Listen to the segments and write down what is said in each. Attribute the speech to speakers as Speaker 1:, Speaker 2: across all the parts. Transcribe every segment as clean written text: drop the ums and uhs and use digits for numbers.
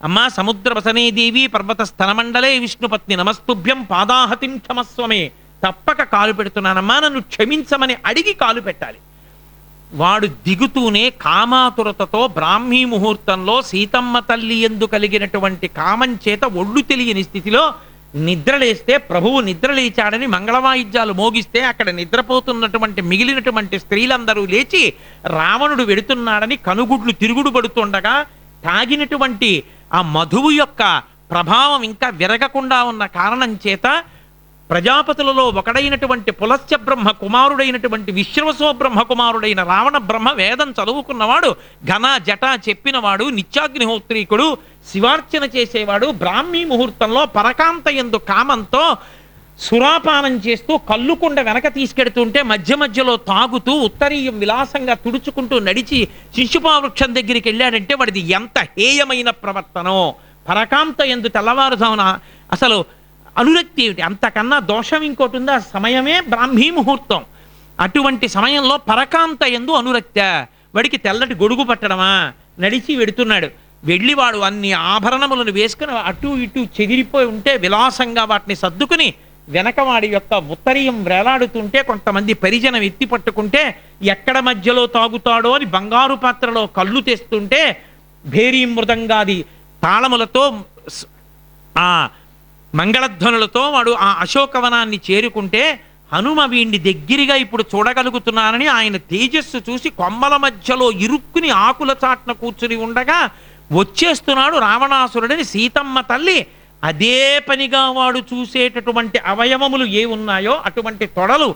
Speaker 1: అమ్మా సముద్రవసనే దేవి పర్వత స్థలమండలే విష్ణుపత్ని నమస్తుభ్యం పాదాహతిం క్షమస్వమే, తప్పక కాలు పెడుతున్నానమ్మా, నన్ను క్షమించమని అడిగి కాలు పెట్టాలి. వాడు దిగుతూనే కామాతురతతో బ్రాహ్మీ ముహూర్తంలో సీతమ్మ తల్లి యందు కలిగినటువంటి కామం చేత ఒళ్ళు తెలియని స్థితిలో నిద్రలేస్తే, ప్రభువు నిద్రలేచాడని మంగళవాయిద్యాలు మోగిస్తే అక్కడ నిద్రపోతున్నటువంటి మిగిలినటువంటి స్త్రీలందరూ లేచి రావణుడు వెడుతున్నాడని కనుగుడ్లు తిరుగుడు పడుతుండగా తాగినటువంటి ఆ మధువు యొక్క ప్రభావం ఇంకా విరగకుండా ఉన్న కారణం చేత ప్రజాపతులలో ఒకడైనటువంటి పులస్త్య బ్రహ్మ కుమారుడైనటువంటి విశ్రవసో బ్రహ్మ కుమారుడైన రావణ బ్రహ్మ వేదం చదువుకున్నవాడు, ఘన జట చెప్పినవాడు, నిత్యాగ్నిహోత్రీకుడు, శివార్చన చేసేవాడు, బ్రాహ్మీ ముహూర్తంలో పరకాంత యందు కామంతో సురాపానం చేస్తూ కల్లుకుండ వెనక తీసుకెడుతుంటే మధ్య మధ్యలో తాగుతూ ఉత్తరీయం విలాసంగా తుడుచుకుంటూ నడిచి శిశుపావృక్షం దగ్గరికి వెళ్ళాడంటే వాడిది ఎంత హేయమైన ప్రవర్తనో. పరకాంత యందు తెల్లవారుజామున అసలు అనురక్తి ఏమిటి, అంతకన్నా దోషం ఇంకోటి ఉందా? సమయమే బ్రాహ్మీ ముహూర్తం. అటువంటి సమయంలో పరకాంత యందు అనురక్త, వాడికి తెల్లటి గొడుగు పట్టడమా? నడిచి వెడుతున్నాడు. వెళ్ళి వాడు అన్ని ఆభరణములను వేసుకుని అటు ఇటు చెదిరిపోయి ఉంటే విలాసంగా వాటిని సర్దుకుని వెనకవాడి యొక్క ఉత్తరీయం వేలాడుతుంటే కొంతమంది పరిజనం ఎత్తి పట్టుకుంటే ఎక్కడ మధ్యలో తాగుతాడో అని బంగారు పాత్రలో కళ్ళు తెస్తుంటే భేరీ మృదంగాది తాళములతో ఆ మంగళధ్వనులతో వాడు ఆ అశోకవనాన్ని చేరుకుంటే హనుమ వీడిని దగ్గరగా ఇప్పుడు చూడగలుగుతున్నానని ఆయన తేజస్సు చూసి కొమ్మల మధ్యలో ఇరుక్కుని ఆకుల చాట్న కూర్చుని ఉండగా వచ్చేస్తున్నాడు రావణాసురుడని సీతమ్మ తల్లి అదే పనిగా వాడు చూసేటటువంటి అవయవములు ఏ ఉన్నాయో అటువంటి తొడలు,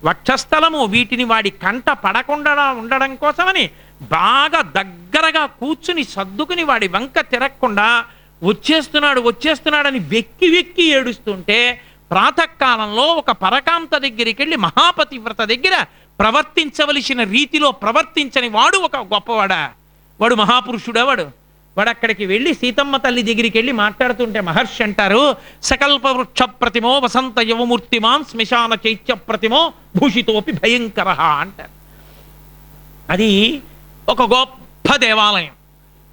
Speaker 1: వక్షస్థలము, వీటిని వాడి కంట పడకుండా ఉండడం కోసమని బాగా దగ్గరగా కూర్చుని సర్దుకుని వాడి వంక తిరగకుండా వచ్చేస్తున్నాడని వెక్కి వెక్కి ఏడుస్తుంటే ప్రాతకాలంలో ఒక పరకాంత దగ్గరికి వెళ్ళి మహాపతివ్రత దగ్గర ప్రవర్తించవలసిన రీతిలో ప్రవర్తించని వాడు ఒక గొప్పవాడా? వాడు మహాపురుషుడా? వాడు అక్కడికి వెళ్ళి సీతమ్మ తల్లి దగ్గరికి వెళ్ళి మాట్లాడుతుంటే మహర్షి అంటారు, సకల్ప వృక్ష ప్రతిమో వసంత యవమూర్తిమాన్ శ్మశాన చైత్య ప్రతిమో భూషితోపి భయంకర అంటారు. అది ఒక గొప్ప దేవాలయం.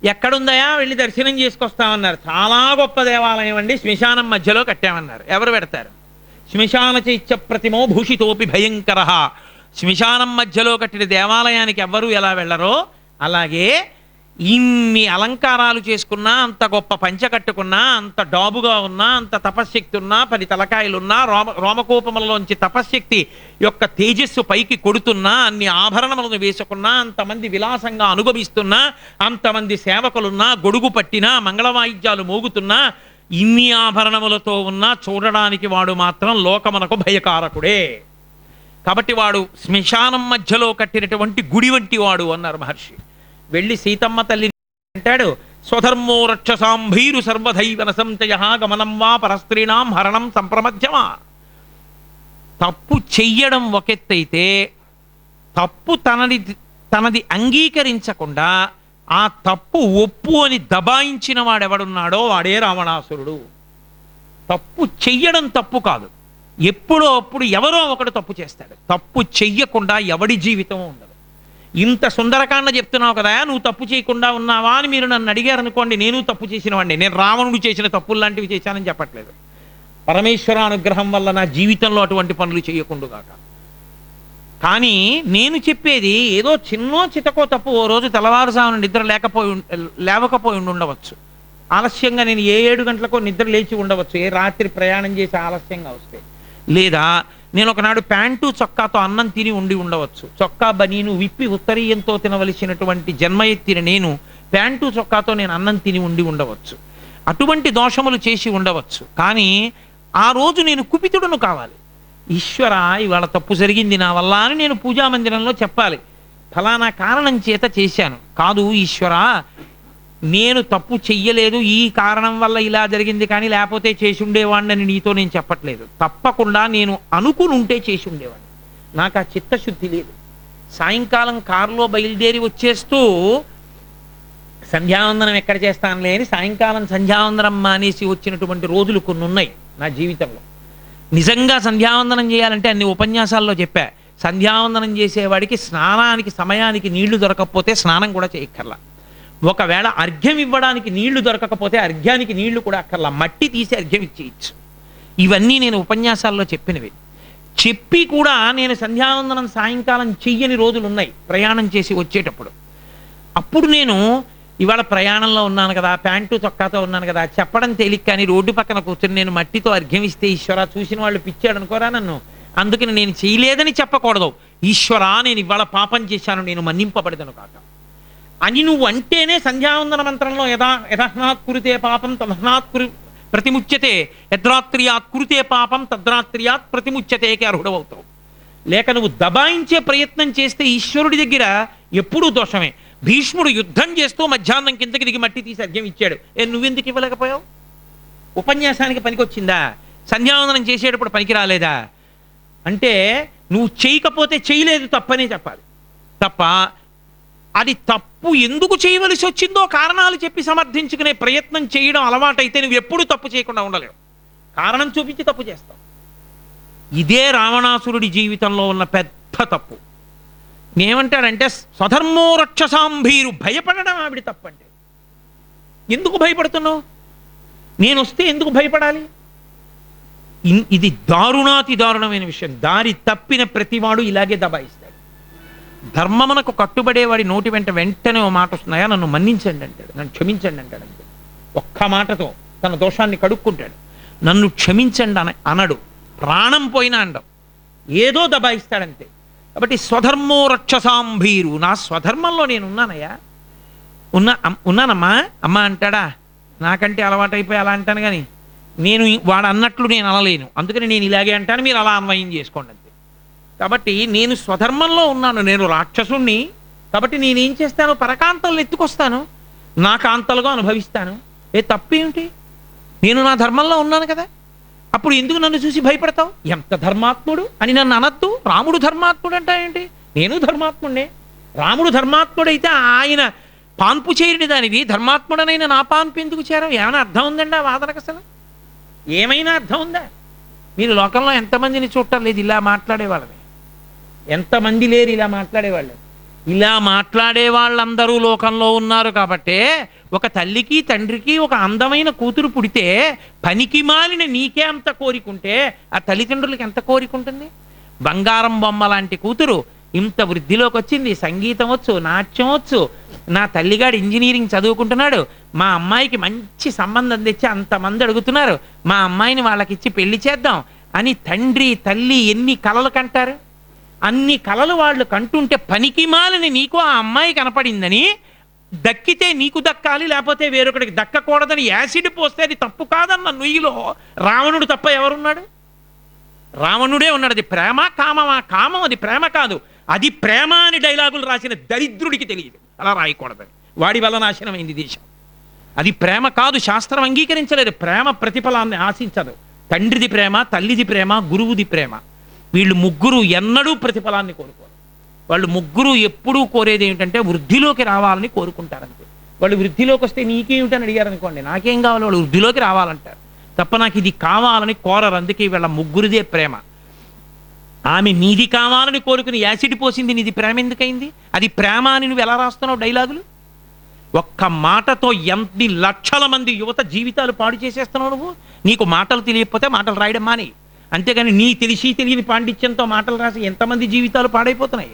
Speaker 1: ఎక్కడుందయా? వెళ్ళి దర్శనం చేసుకొస్తామన్నారు. చాలా గొప్ప దేవాలయం అండి, శ్మశానం మధ్యలో కట్టామన్నారు. ఎవరు పెడతారు? శ్మశాన చైత్య ప్రతిమో భూషితోపి భయంకర. శ్మశానం మధ్యలో కట్టిన దేవాలయానికి ఎవ్వరూ ఎలా వెళ్ళరో అలాగే ఇన్ని అలంకారాలు చేసుకున్నా, అంత గొప్ప పంచ కట్టుకున్నా, అంత డాబుగా ఉన్నా, అంత తపశ్శక్తి ఉన్నా, 10 తలకాయలున్నా, రోమకోపములలోంచి తపశ్శక్తి యొక్క తేజస్సు పైకి కొడుతున్నా, అన్ని ఆభరణములను వేసుకున్నా, అంతమంది విలాసంగా అనుభవిస్తున్నా, అంతమంది సేవకులున్నా, గొడుగు పట్టినా, మంగళవాయిద్యాలు మోగుతున్నా, ఇన్ని ఆభరణములతో ఉన్నా చూడడానికి వాడు మాత్రం లోకమునకు భయకారకుడే. కాబట్టి వాడు శ్మశానం మధ్యలో కట్టినటువంటి గుడి వంటి వాడు అన్నారు మహర్షి. వెళ్ళి సీతమ్మ తల్లి అంటాడు, స్వధర్మో రక్షసాంభీరు సర్వధైవన సంచయ గమనం వా పరస్త్రీణాం హరణం సంప్రమధ్యమా. తప్పు చెయ్యడం ఒకెత్తైతే తప్పు తనది అంగీకరించకుండా ఆ తప్పు ఒప్పు అని దబాయించిన వాడెవడున్నాడో వాడే రావణాసురుడు. తప్పు చెయ్యడం తప్పు కాదు, ఎప్పుడో అప్పుడు ఎవరో ఒకడు తప్పు చేస్తాడు. తప్పు చెయ్యకుండా ఎవడి జీవితం ఉండదు. ఇంత సుందరకాండ చెప్తున్నావు కదా, నువ్వు తప్పు చేయకుండా ఉన్నావా అని మీరు నన్ను అడిగారు అనుకోండి, నేను తప్పు చేసిన వాడిని. నేను రావణుడు చేసిన తప్పులు లాంటివి చేశానని చెప్పట్లేదు. పరమేశ్వర అనుగ్రహం వల్ల నా జీవితంలో అటువంటి పనులు చేయకుండాగాక. కానీ నేను చెప్పేది ఏదో చిన్నో చితకో తప్పు ఓ రోజు తెల్లవారుజామున నిద్ర లేవకపోయి ఉండవచ్చు. ఆలస్యంగా నేను 7 గంటలకో నిద్ర లేచి ఉండవచ్చు, ఏ రాత్రి ప్రయాణం చేసి ఆలస్యంగా వస్తే. లేదా నేను ఒకనాడు ప్యాంటు చొక్కాతో అన్నం తిని ఉండి ఉండవచ్చు. చొక్కా బనీను విప్పి ఉత్తరీయంతో తినవలసినటువంటి జన్మ ఎత్తిన నేను ప్యాంటు చొక్కాతో నేను అన్నం తిని ఉండి ఉండవచ్చు. అటువంటి దోషములు చేసి ఉండవచ్చు. కానీ ఆ రోజు నేను కుపితుడను కావాలి. ఈశ్వర ఇవాళ తప్పు జరిగింది నా వల్ల అని నేను పూజామందిరంలో చెప్పాలి. ఫలానా కారణం చేత చేశాను కాదు, ఈశ్వర నేను తప్పు చెయ్యలేదు, ఈ కారణం వల్ల ఇలా జరిగింది, కానీ లేకపోతే చేసి ఉండేవాడిని నీతో నేను చెప్పట్లేదు. తప్పకుండా నేను అనుకుని ఉంటే చేసి ఉండేవాడిని. నాకు ఆ చిత్తశుద్ధి లేదు. సాయంకాలం కారులో బయలుదేరి వచ్చేస్తూ సంధ్యావందనం ఎక్కడ చేస్తానులే అని సాయంకాలం సంధ్యావందనం మానేసి వచ్చినటువంటి రోజులు కొన్ని ఉన్నాయి నా జీవితంలో. నిజంగా సంధ్యావందనం చేయాలంటే అన్ని ఉపన్యాసాల్లో చెప్పా, సంధ్యావందనం చేసేవాడికి స్నానానికి సమయానికి నీళ్లు దొరకకపోతే స్నానం కూడా చేయక్కర్లా. ఒకవేళ అర్ఘ్యం ఇవ్వడానికి నీళ్లు దొరకకపోతే అర్ఘ్యానికి నీళ్లు కూడా అక్కర్లా, మట్టి తీసి అర్ఘ్యం ఇచ్చేయచ్చు. ఇవన్నీ నేను ఉపన్యాసాల్లో చెప్పినవి. చెప్పి కూడా నేను సంధ్యావందనం సాయంకాలం చెయ్యని రోజులు ఉన్నాయి ప్రయాణం చేసి వచ్చేటప్పుడు. అప్పుడు నేను ఇవాళ ప్రయాణంలో ఉన్నాను కదా, ప్యాంటు చొక్కాతో ఉన్నాను కదా, చెప్పడం తేలిక, కానీ రోడ్డు పక్కన కూర్చొని నేను మట్టితో అర్ఘ్యం ఇస్తే ఈశ్వర చూసిన వాళ్ళు పిచ్చాడు అనుకోరా నన్ను, అందుకని నేను చేయలేదని చెప్పకూడదు. ఈశ్వరా నేను ఇవాళ పాపం చేశాను, నేను మన్నింపబడదను కాక అని నువ్వు అంటేనే సంధ్యావందన మంత్రంలో యథాహ్నాత్ కురితే పాపం తదహ్నాత్ ప్రతిముచ్యతే, యద్రాత్రియాత్ కురితే పాపం తద్రాత్రియాత్ ప్రతిముచ్యతేకి అర్హుడవుతావు. లేక నువ్వు దబాయించే ప్రయత్నం చేస్తే ఈశ్వరుడి దగ్గర ఎప్పుడూ దోషమే. భీష్ముడు యుద్ధం చేస్తూ మధ్యాహ్నం కిందకి దిగి మట్టి తీసి అర్ఘ్యం ఇచ్చాడు. నువ్వెందుకు ఇవ్వలేకపోయావు? ఉపన్యాసానికి పనికొచ్చిందా? సంధ్యావందనం చేసేటప్పుడు పనికి రాలేదా? అంటే నువ్వు చేయకపోతే చేయలేదు తప్పనే చెప్పాలి తప్ప, అది తప్పు ఎందుకు చేయవలసి వచ్చిందో కారణాలు చెప్పి సమర్థించుకునే ప్రయత్నం చేయడం అలవాటైతే నువ్వు ఎప్పుడూ తప్పు చేయకుండా ఉండలేవు. కారణం చూపించి తప్పు చేస్తావు. ఇదే రావణాసురుడి జీవితంలో ఉన్న పెద్ద తప్పు. ఏమంటాడంటే స్వధర్మో రక్షసాంభీరు, భయపడడం ఆవిడ తప్పంటే. ఎందుకు భయపడుతున్నావు? నేను వస్తే ఎందుకు భయపడాలి? ఇది దారుణాతి దారుణమైన విషయం. దారి తప్పిన ప్రతివాడు ఇలాగే దబాయిస్తాడు. ధర్మమునకు కట్టుబడేవాడి నోటి వెంటనే ఓ మాట వస్తున్నాయా, నన్ను మన్నించండి అంటాడు, నన్ను క్షమించండి అంటాడు. అంతే, ఒక్క మాటతో తన దోషాన్ని కడుక్కుంటాడు. నన్ను క్షమించండి అనడు, ప్రాణం పోయినా అండం, ఏదో దబాయిస్తాడంతే. కాబట్టి స్వధర్మో రక్షసాంభీరు, నా స్వధర్మంలో నేను ఉన్నానయ్యా, ఉన్నానమ్మా అమ్మ అంటాడా. నాకంటే అలవాటైపోయి అలా అంటాను, కానీ నేను వాడు అన్నట్లు నేను అనలేను, అందుకని నేను ఇలాగే అంటాను, మీరు అలా అన్వయం చేసుకోండి అంతే. కాబట్టి నేను స్వధర్మంలో ఉన్నాను, నేను రాక్షసుణ్ణి. కాబట్టి నేనేం చేస్తాను, పరకాంతలు ఎత్తుకొస్తాను, నా కాంతలుగా అనుభవిస్తాను. తప్పేమిటి? నేను నా ధర్మంలో ఉన్నాను కదా, అప్పుడు ఎందుకు నన్ను చూసి భయపడతావు? ఎంత ధర్మాత్ముడు అని నన్ను అనద్దు. రాముడు ధర్మాత్ముడు అంటే ఏంటి? నేను ధర్మాత్ముడే. రాముడు ధర్మాత్ముడైతే ఆయన పాన్పు చేరిన దానివి, ధర్మాత్ముడనైనా నా పాన్పు ఎందుకు చేరావు? ఏమైనా అర్థం ఉందండి ఆ వాదనకు? అసలు ఏమైనా అర్థం ఉందా? మీరు లోకంలో ఎంతమందిని చూడటం లేదు ఇలా మాట్లాడేవాళ్ళని? ఎంతమంది లేరు ఇలా మాట్లాడేవాళ్ళు? ఇలా మాట్లాడే వాళ్ళందరూ లోకంలో ఉన్నారు. కాబట్టే ఒక తల్లికి తండ్రికి ఒక అందమైన కూతురు పుడితే పనికి మాలిన నీకే అంత కోరికుంటే ఆ తల్లిదండ్రులకి ఎంత కోరికుంటుంది? బంగారం బొమ్మ లాంటి కూతురు ఇంత వృద్ధిలోకి వచ్చింది, సంగీతం వచ్చు, నాట్యం వచ్చు, నా తల్లిగాడు ఇంజనీరింగ్ చదువుకుంటున్నాడు, మా అమ్మాయికి మంచి సంబంధం తెచ్చి అంతమంది అడుగుతున్నారు, మా అమ్మాయిని వాళ్ళకిచ్చి పెళ్లి చేద్దాం అని తండ్రి తల్లి ఎన్ని కలలు కంటారు? అన్ని కలలు వాళ్ళు కంటుంటే పనికి మాలని నీకు ఆ అమ్మాయి కనపడిందని, దక్కితే నీకు దక్కాలి, లేకపోతే వేరొకటికి దక్కకూడదని యాసిడ్ పోస్తే అది తప్పు కాదన్న నుయ్యిలో రావణుడు తప్ప ఎవరున్నాడు? రావణుడే ఉన్నాడు. అది ప్రేమ కామమా? కామం అది ప్రేమ కాదు. అది ప్రేమ అని డైలాగులు రాసిన దరిద్రుడికి తెలియదు, అలా రాయకూడదని. వాడి వల్ల నాశనమైంది దేశం. అది ప్రేమ కాదు, శాస్త్రం అంగీకరించలేదు. ప్రేమ ప్రతిఫలాన్ని ఆశించదు. తండ్రిది ప్రేమ, తల్లిది ప్రేమ, గురువుది ప్రేమ. వీళ్ళు ముగ్గురు ఎన్నడూ ప్రతిఫలాన్ని కోరుకోరు. వాళ్ళు ముగ్గురు ఎప్పుడూ కోరేది ఏమిటంటే వృద్ధిలోకి రావాలని కోరుకుంటారంతే. వాళ్ళు వృద్ధిలోకి వస్తే నీకేమిటని అడిగారు అనుకోండి, నాకేం కావాలి, వాళ్ళు వృద్ధిలోకి రావాలంటారు తప్ప నాకు ఇది కావాలని కోరరు. అందుకే వీళ్ళ ముగ్గురిదే ప్రేమ. ఆమె నీది కావాలని కోరుకుని యాసిడ్ పోసింది, నీది ప్రేమ ఎందుకైంది? అది ప్రేమ అని నువ్వు ఎలా రాస్తున్నావు డైలాగులు? ఒక్క మాటతో ఎన్ని లక్షల మంది యువత జీవితాలు పాడు చేసేస్తున్నావు నువ్వు. నీకు మాటలు తెలియకపోతే మాటలు రాయడం మాని, అంతేగాని నీ తెలిసి తెలియని పాండిత్యంతో మాటలు రాసి ఎంతమంది జీవితాలు పాడైపోతున్నాయి.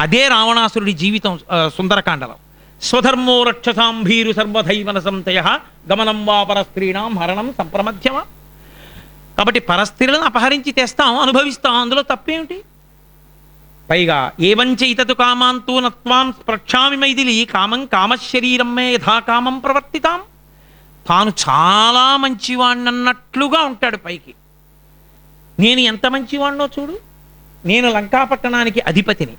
Speaker 1: అదే రావణాసురుడి జీవితం సుందరకాండలో. స్వధర్మో రక్షసాంభీరు సర్వధైవన సంతయ గమనం వా పరస్త్రీణాం హరణం సంప్రమధ్యమ. కాబట్టి పరస్త్రీలను అపహరించి తెస్తాం, అనుభవిస్తాం, అందులో తప్పేమిటి? పైగా ఏవంచైతతు కామాంతూ నత్వాం ప్రక్షామి మైథిలి కామం కామశరీరం మే యథా కామం ప్రవర్తితాం. తాను చాలా మంచివాణ్ణన్నట్లుగా ఉంటాడు పైకి. నేను ఎంత మంచివాణ్ణో చూడు, నేను లంకాపట్టణానికి అధిపతిని,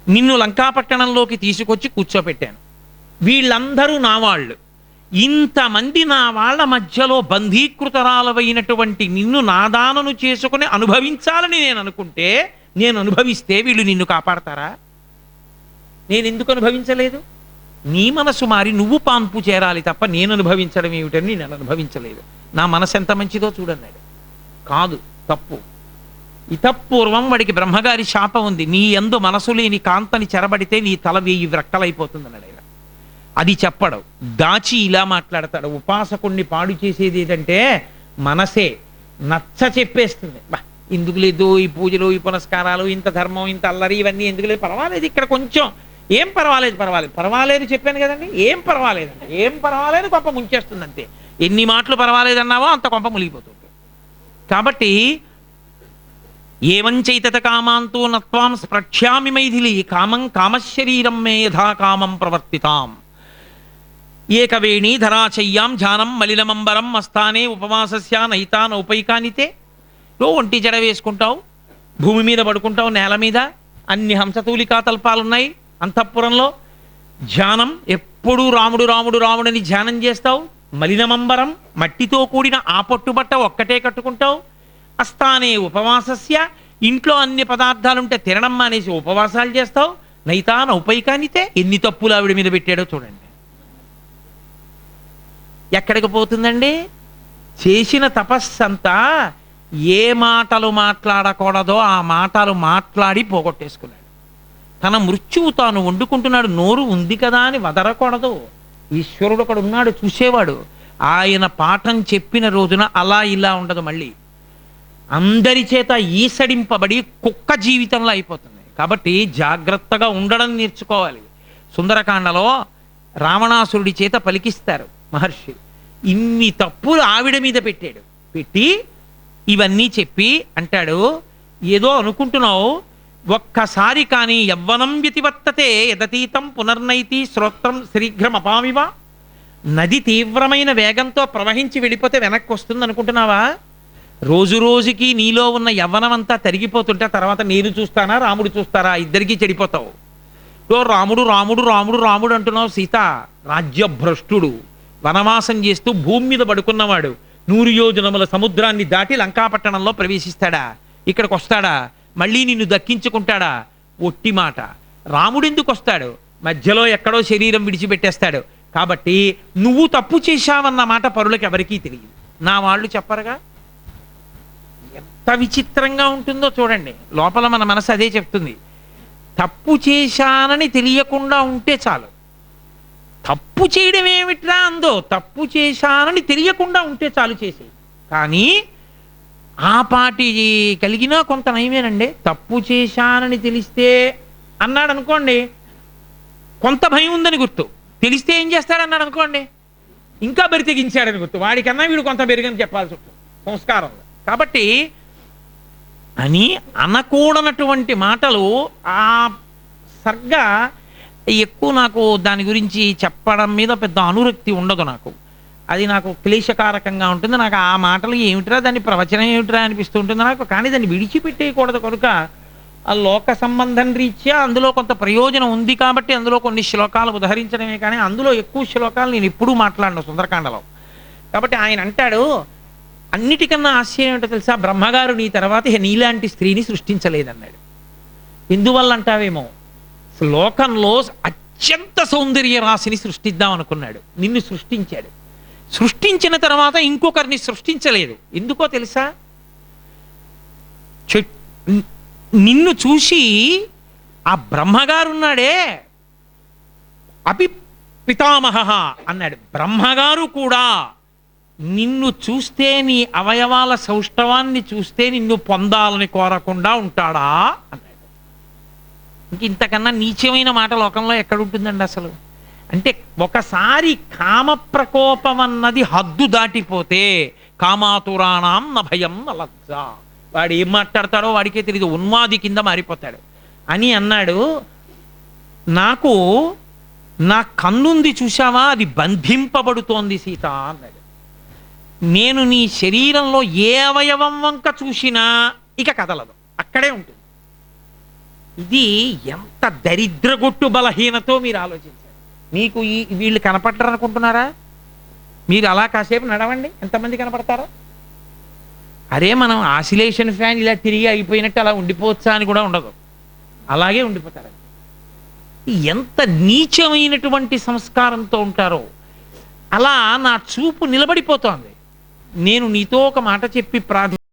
Speaker 1: నిన్ను లంకాపట్టణంలోకి తీసుకొచ్చి కూర్చోపెట్టాను, వీళ్ళందరూ నా వాళ్ళు, ఇంతమంది నా వాళ్ళ మధ్యలో బంధీకృతరాలవైనటువంటి నిన్ను నాదానను చేసుకుని అనుభవించాలని నేను అనుకుంటే, నేను అనుభవిస్తే వీళ్ళు నిన్ను కాపాడతారా? నేను ఎందుకు అనుభవించలేదు? నీ మనసు మారి నువ్వు పాన్పు చేరాలి తప్ప నేను అనుభవించడం ఏమిటని నేను అనుభవించలేదు. నా మనసు ఎంత మంచిదో చూడన్నాడు. కాదు, తప్పు. ఇతపూర్వం వాడికి బ్రహ్మగారి శాపం ఉంది, నీ యందు మనసు లేని కాంతని చెరబడితే నీ తల 1000 వ్రక్కలైపోతుంది అన్నాడు ఆయన. అది చెప్పడు, దాచి ఇలా మాట్లాడతాడు. ఉపాసకుణ్ణి పాడు చేసేది ఏదంటే మనసే నచ్చ చెప్పేస్తుంది. బా ఎందుకు లేదు ఈ పూజలు, ఈ పునస్కారాలు, ఇంత ధర్మం, ఇంత అల్లరి, ఇవన్నీ ఎందుకు లేదు, పర్వాలేదు ఇక్కడ కొంచెం, ఏం పర్వాలేదు చెప్పాను కదండి, ఏం పర్వాలేదు కొంప ముంచేస్తుంది అంతే. ఎన్ని మాటలు పర్వాలేదు అన్నావో అంత కొంప మునిగిపోతుంది. కాబట్టి ఏవంచైతత కామాంతో నత్వాం స్పృక్ష్యామి మైథిలి కామం కామశరీరం మే యథా కామం ప్రవర్తితాం ఏకవేణీ ధరాచయ్యాం ధ్యానం మలినమంబరం మస్తానే ఉపవాసస్య నైతాన్ ఉపైకానితే. ఒంటి జడ వేసుకుంటావు, భూమి మీద పడుకుంటావు, నేల మీద, అన్ని హంసతూలికా తల్పాలున్నాయి అంతఃపురంలో. ధ్యానం ఎప్పుడూ రాముడు రాముడు రాముడని ధ్యానం చేస్తావు. మలినమంబరం మట్టితో కూడిన ఆ పట్టుబట్ట ఒక్కటే కట్టుకుంటావు. అస్తానే ఉపవాసస్య ఇంట్లో అన్ని పదార్థాలుంటే తినడం మానేసి ఉపవాసాలు చేస్తావు. నైతాన్ ఉపైకానితే ఎన్ని తప్పులు ఆవిడ మీద పెట్టాడో చూడండి. ఎక్కడికి పోతుందండి? చేసిన తపస్సంతా ఏ మాటలు మాట్లాడకూడదో ఆ మాటలు మాట్లాడి పోగొట్టేసుకున్నాడు. తన మృత్యువు తాను వండుకుంటున్నాడు, నోరు ఉంది కదా అని వదరకూడదు. ఈశ్వరుడు ఒకడు ఉన్నాడు చూసేవాడు. ఆయన పాఠం చెప్పిన రోజున అలా ఇలా ఉండదు, మళ్ళీ అందరి చేత ఈసడింపబడి కుక్క జీవితంలో అయిపోతుంది. కాబట్టి జాగ్రత్తగా ఉండడం నేర్చుకోవాలి. సుందరకాండలో రావణాసురుడి చేత పలికిస్తారు మహర్షి. ఇన్ని తప్పులు ఆవిడ మీద పెట్టాడు. పెట్టి ఇవన్నీ చెప్పి అంటాడు, ఏదో అనుకుంటున్నావు, ఒక్కసారి కానీ యవ్వనం వ్యతివర్తతే యదతీతం పునర్నైతి శ్రోత్రం శీఘ్రం అపామివా. నది తీవ్రమైన వేగంతో ప్రవహించి వెళ్ళిపోతే వెనక్కి వస్తుంది అనుకుంటున్నావా? రోజు రోజుకి నీలో ఉన్న యవ్వనం అంతా తరిగిపోతుంటే తర్వాత నేను చూస్తానా రాముడు చూస్తారా, ఇద్దరికీ చెడిపోతావు. రాముడు రాముడు రాముడు రాముడు అంటున్నావు. సీత రాజ్యభ్రష్టుడు, వనవాసం చేస్తూ భూమి మీద పడుకున్నవాడు 100 యోజనముల సముద్రాన్ని దాటి లంకాపట్టణంలో ప్రవేశిస్తాడా? ఇక్కడికి వస్తాడా? మళ్ళీ నిన్ను దక్కించుకుంటాడా? ఒట్టి మాట. రాముడు ఎందుకు వస్తాడు? మధ్యలో ఎక్కడో శరీరం విడిచిపెట్టేస్తాడు. కాబట్టి నువ్వు తప్పు చేశావన్న మాట పరులకు ఎవరికీ తెలియదు. నా వాళ్ళు చెప్పరుగా. ఎంత విచిత్రంగా ఉంటుందో చూడండి. లోపల మన మనసు అదే చెప్తుంది. తప్పు చేశానని తెలియకుండా ఉంటే చాలు. తప్పు చేయడం ఏమిట్రా అందో, తప్పు చేశానని తెలియకుండా ఉంటే చాలు చేసి. కానీ ఆ పాటి కలిగినా కొంత నయమేనండి. తప్పు చేశానని తెలిస్తే అన్నాడు అనుకోండి, కొంత భయం ఉందని గుర్తు. తెలిస్తే ఏం చేస్తాడన్నాడు అనుకోండి, ఇంకా బరితెగించాడని గుర్తు. వాడికన్నా వీడు కొంత బెరిగని చెప్పాల్సి ఉంటుంది సంస్కారంలో. కాబట్టి అని అనకూడనటువంటి మాటలు ఆ సర్గ ఎక్కువ నాకు దాని గురించి చెప్పడం మీద పెద్ద అనురక్తి ఉండదు. అది నాకు క్లేశకారకంగా ఉంటుంది. నాకు ఆ మాటలు ఏమిట్రా, దాని ప్రవచనం ఏమిట్రా అనిపిస్తూ ఉంటుంది నాకు. కానీ దాన్ని విడిచిపెట్టేయకూడదు కనుక ఆ లోక సంబంధం రీత్యా అందులో కొంత ప్రయోజనం ఉంది కాబట్టి అందులో కొన్ని శ్లోకాలు ఉదహరించడమే. కానీ అందులో ఎక్కువ శ్లోకాలు నేను ఎప్పుడూ మాట్లాడను సుందరకాండలో. కాబట్టి ఆయన అంటాడు, అన్నిటికన్నా ఆశ్చర్యం ఏంటో తెలుసా, బ్రహ్మగారు నీ తర్వాత నీలాంటి స్త్రీని సృష్టించలేదన్నాడు. ఎందువల్ల అంటావేమో, లోకంలో అత్యంత సౌందర్య రాశిని సృష్టిద్దాం అనుకున్నాడు, నిన్ను సృష్టించాడు. సృష్టించిన తర్వాత ఇంకొకరిని సృష్టించలేదు. ఎందుకో తెలుసా, నిన్ను చూసి ఆ బ్రహ్మగారున్నాడే అపి పితామహ అన్నాడు. బ్రహ్మగారు కూడా నిన్ను చూస్తే, నీ అవయవాల సౌష్ఠవాన్ని చూస్తే నిన్ను పొందాలని కోరకుండా ఉంటాడా అన్నాడు. ఇంతకన్నా నీచమైన మాట లోకంలో ఎక్కడుంటుందండి అసలు. అంటే ఒకసారి కామ ప్రకోపం అన్నది హద్దు దాటిపోతే కామాతురాణం న భయం న లజ్జ. వాడు ఏం మాట్లాడతాడో వాడికే తెలియదు, ఉన్మాది కింద మారిపోతాడు అని అన్నాడు. నాకు నా కన్నుంది చూశావా, అది బంధింపబడుతోంది సీత అన్నాడు. నేను నీ శరీరంలో ఏ అవయవం వంక చూసినా ఇక కదలదు, అక్కడే ఉంటుంది. ఇది ఎంత దరిద్రగొట్టు బలహీనతో మీరు ఆలోచించారు. మీకు వీళ్ళు కనపడరు అనుకుంటున్నారా? మీరు అలా కాసేపు నడవండి, ఎంతమంది కనపడతారో. అరే మనం ఆసిలేషన్ ఫ్యాన్ ఇలా తిరిగి అయిపోయినట్టు అలా ఉండిపోవచ్చా అని కూడా ఉండదు, అలాగే ఉండిపోతారు. ఎంత నీచమైనటువంటి సంస్కారంతో ఉంటారో. అలా నా చూపు నిలబడిపోతోంది. నేను నీతో ఒక మాట చెప్పి